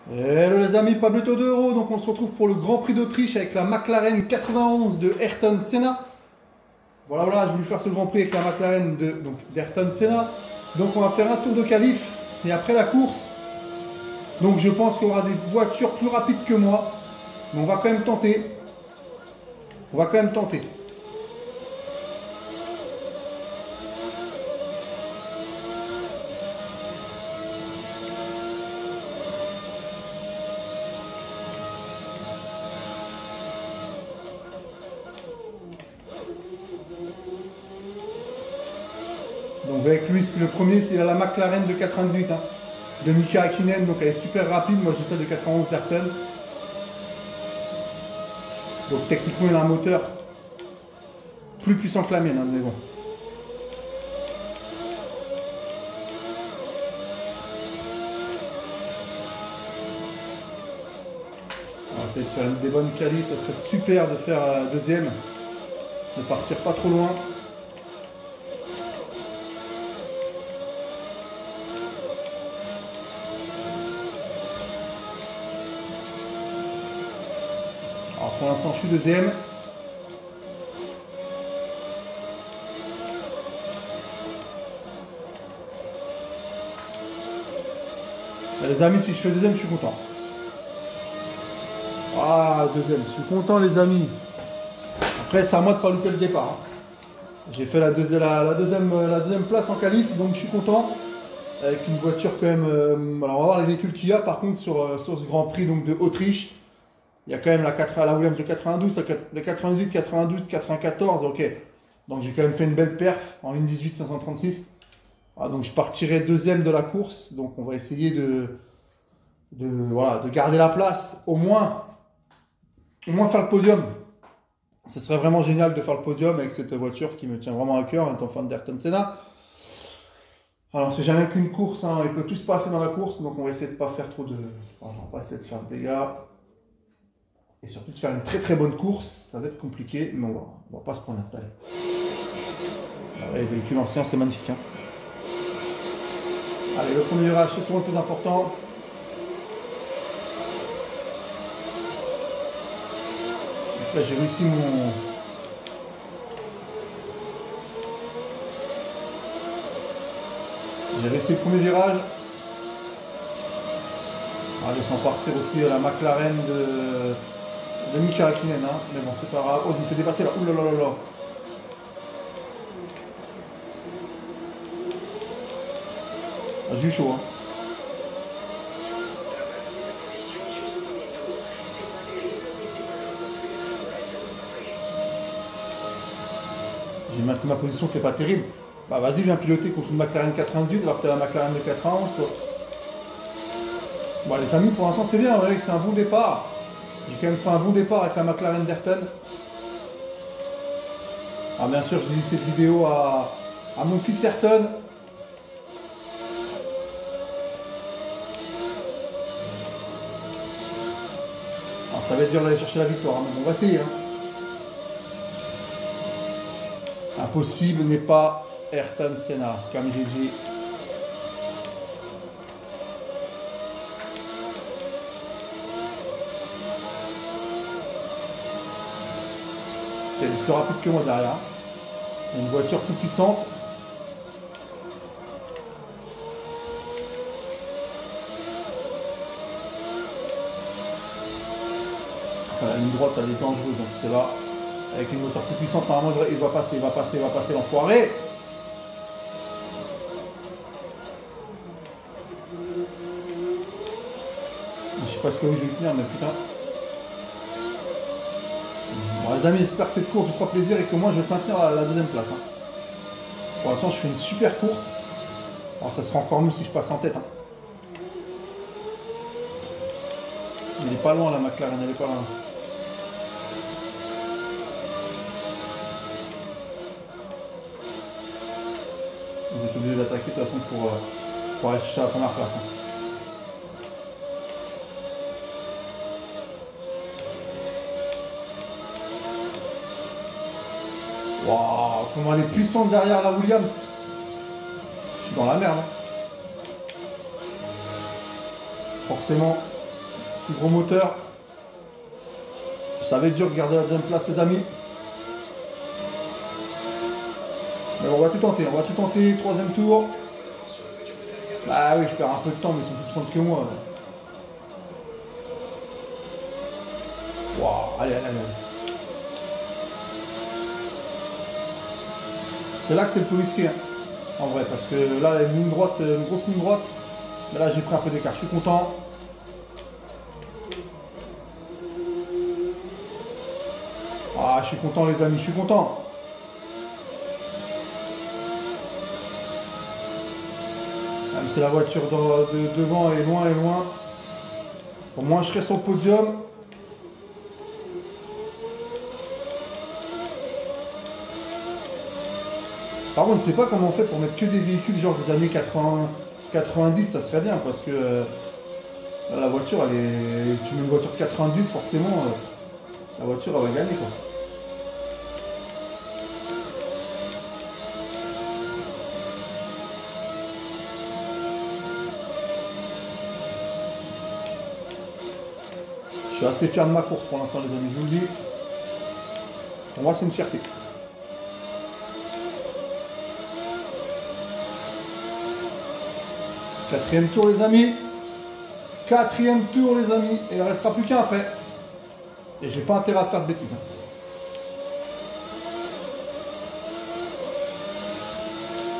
Hello les amis, Pablo de Euro. Donc on se retrouve pour le Grand Prix d'Autriche avec la McLaren 91 de Ayrton Senna. Voilà, voilà, je voulais faire ce Grand Prix avec la McLaren d'Ayrton Senna. Donc on va faire un tour de qualif et après la course. Donc je pense qu'il y aura des voitures plus rapides que moi. Mais on va quand même tenter. On va quand même tenter. Donc avec lui, le premier, c'est la McLaren de 98. De Mika Hakkinen, donc elle est super rapide. Moi j'ai celle de 91 d'Ayrton. Donc techniquement il a un moteur plus puissant que la mienne, mais bon. On va essayer de faire des bonnes qualifs, ça serait super de faire deuxième. De partir pas trop loin. Alors pour l'instant je suis deuxième. Les amis, si je fais deuxième, je suis content. Ah, deuxième, je suis content les amis. Après c'est à moi de ne pas louper le départ. J'ai fait la deuxième place en qualif, donc je suis content. Avec une voiture quand même... alors on va voir les véhicules qu'il y a par contre sur ce Grand Prix donc, de Autriche. Il y a quand même la Williams de 92, la 98, 92, 94, ok. Donc j'ai quand même fait une belle perf en 1.18 536. Voilà, donc je partirai deuxième de la course. Donc on va essayer voilà, de garder la place, au moins faire le podium. Ce serait vraiment génial de faire le podium avec cette voiture qui me tient vraiment à cœur en étant fan d'Ayrton Senna. Alors c'est jamais qu'une course, il peut tout se passer dans la course, donc on va essayer de ne pas faire trop de... Enfin, on va pas essayer de faire de dégâts. Et surtout de faire une très très bonne course, ça va être compliqué, mais on va pas se prendre la taille. Les véhicules anciens, c'est magnifique. Allez, le premier virage, c'est souvent le plus important. Après, j'ai réussi le premier virage. Allez, sans partir aussi la McLaren de Mika Hakkinen, mais bon, c'est pas grave. Oh, il me fait dépasser là. Ouh là là là là. Ah, j'ai eu chaud, J'ai maintenu ma position, c'est pas terrible. Bah vas-y, viens piloter contre une McLaren 98 alors que t'es la McLaren de 91, quoi. Bon les amis, pour l'instant c'est bien, vous voyez que c'est un bon départ. J'ai quand même fait un bon départ avec la McLaren d'Ayrton. Alors bien sûr, je dédie cette vidéo à mon fils Ayrton. Alors ça va être dur d'aller chercher la victoire, mais on va essayer. Impossible n'est pas Ayrton Senna, comme j'ai dit. Elle est plus rapide que moi derrière. Une voiture plus puissante. Enfin, la ligne droite elle est dangereuse, donc c'est là. Avec une moteur plus puissante, normalement il va passer, l'enfoiré. Je sais pas ce que je vais tenir, mais putain. Bon, les amis, j'espère que cette course vous fera plaisir et que moi je vais maintenir la deuxième place. Pour l'instant, je fais une super course. Alors, ça sera encore mieux si je passe en tête. Il est pas loin, la McLaren, elle est pas loin. On va être obligé d'attaquer de toute façon pour aller chercher la première place. Waouh, comment elle est puissante derrière la Williams. Je suis dans la merde. Forcément, plus gros moteur. Ça va être dur de garder la deuxième place, les amis. Mais on va tout tenter, on va tout tenter. Troisième tour. Bah oui, je perds un peu de temps, mais ils sont plus puissants que moi. Waouh, allez, allez, allez. C'est là que c'est le plus risqué, hein, en vrai, parce que là, il y a une ligne droite, une grosse ligne droite. Mais là, j'ai pris un peu d'écart, je suis content. Ah, je suis content, les amis, je suis content. Même si la voiture de devant est loin et loin. Au moins, je serai sur le podium. Par contre, je ne sais pas comment on fait pour mettre que des véhicules genre des années 80, 90, ça serait bien parce que là, la voiture, elle est. Tu mets une voiture de 98, forcément, la voiture elle va gagner quoi. Je suis assez fier de ma course pour l'instant, les amis, je vous le dis. Pour moi, c'est une fierté. Quatrième tour, les amis. Quatrième tour, les amis. Et il ne restera plus qu'un après. Et j'ai pas intérêt à faire de bêtises.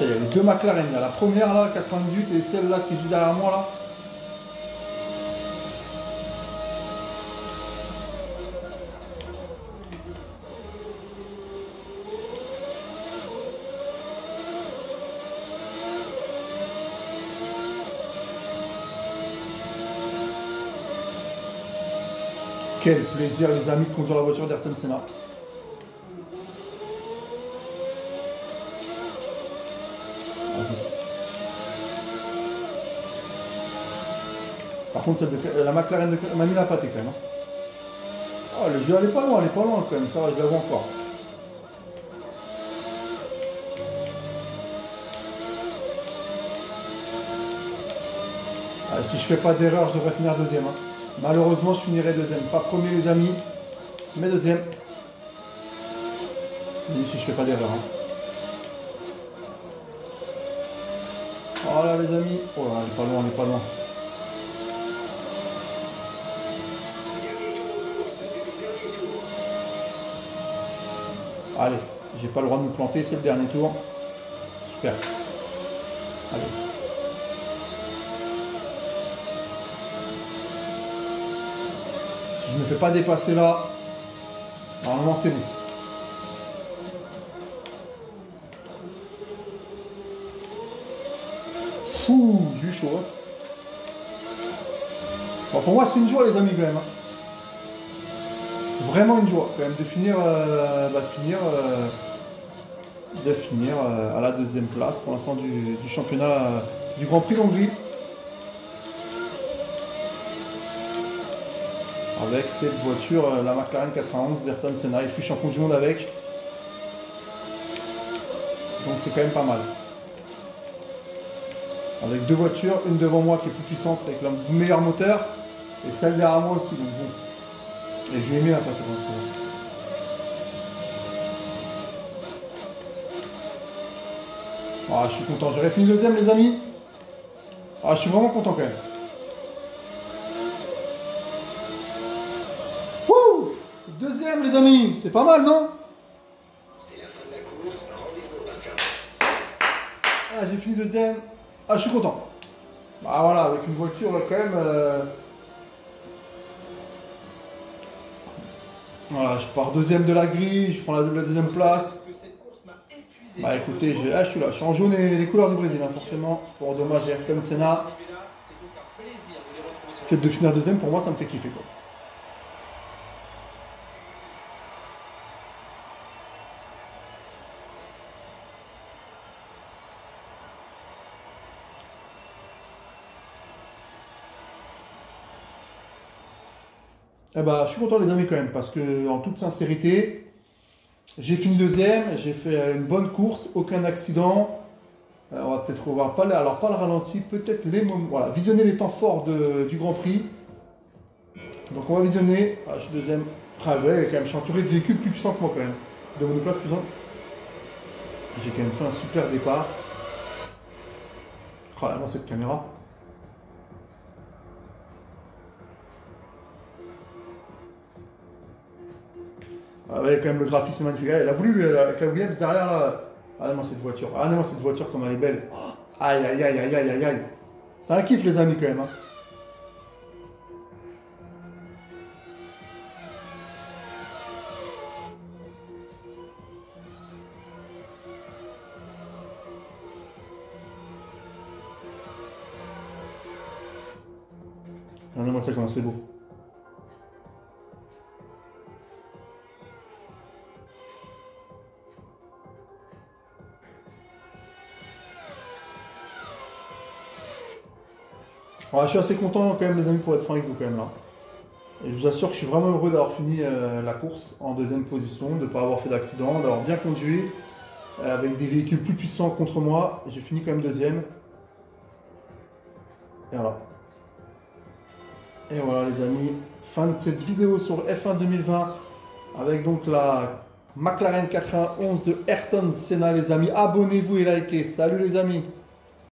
Il y a les deux McLaren. Il y a la première là, 98, et celle-là qui est juste derrière moi là. Quel plaisir les amis de conduire la voiture d'Ayrton Senna. Par contre celle de la McLaren m'a mis la pâtée quand même. Oh le jeu elle est pas loin quand même, ça va, je la vois encore. Allez, si je fais pas d'erreur, je devrais finir deuxième. Hein. Malheureusement, je finirai deuxième. Pas premier, les amis, mais deuxième. Et si je fais pas d'erreur. Hein. Oh là, les amis. Oh là, elle est pas loin, elle est pas loin. Allez, j'ai pas le droit de me planter, c'est le dernier tour. Super. Allez. Si je ne me fais pas dépasser là, normalement c'est bon. Fou, j'ai eu chaud. Hein. Bon, pour moi c'est une joie les amis quand même. Hein. Vraiment une joie quand même de finir, à la deuxième place pour l'instant du championnat du Grand Prix d'Hongrie. Avec cette voiture, la McLaren 91 d'Ayrton Senna, il fut champion du monde avec. Donc c'est quand même pas mal. Avec deux voitures, une devant moi qui est plus puissante avec le meilleur moteur, et celle derrière moi aussi. Donc bon. Et j'ai aimé la voiture. Ah, je suis content, j'aurais fini deuxième les amis. Ah, je suis vraiment content quand même. Wouh, deuxième les amis, c'est pas mal non? C'est la fin de la course, rendez-vous au marqueur. Ah, j'ai fini deuxième. Ah, je suis content. Bah voilà, avec une voiture quand même... Voilà, je pars deuxième de la grille, je prends la deuxième place. Bah écoutez, je suis là, je suis en jaune et les couleurs du Brésil, hein, forcément, pour hommage à Ayrton Senna. Le fait de finir deuxième, pour moi, ça me fait kiffer quoi. Eh ben, je suis content les amis quand même, parce que en toute sincérité, j'ai fini deuxième, j'ai fait une bonne course, aucun accident. On va peut-être revoir, alors pas le ralenti, peut-être les moments, voilà, visionner les temps forts du Grand Prix. Donc on va visionner. Ah, je suis deuxième. Ah ouais, quand même, je suis entouré de véhicules plus puissants que moi quand même. De monoplace plus puissants. J'ai quand même fait un super départ. Ah, non, cette caméra. Ah ouais, quand même, le graphisme est magnifique. Ah, elle a voulu, avec la Williams derrière là. Ah non, cette voiture. Ah non, cette voiture, comme elle est belle. Oh, aïe, aïe, aïe, aïe, aïe, aïe, aïe. C'est un kiff, les amis, quand même. Hein. Regardez-moi ça, comment c'est beau. Alors, je suis assez content, quand même, les amis, pour être franc avec vous, quand même, là. Et je vous assure que je suis vraiment heureux d'avoir fini la course en deuxième position, de ne pas avoir fait d'accident, d'avoir bien conduit, avec des véhicules plus puissants contre moi. J'ai fini quand même deuxième. Et voilà. Et voilà les amis, fin de cette vidéo sur F1 2020 avec donc la McLaren 91 de Ayrton Senna les amis. Abonnez-vous et likez. Salut les amis.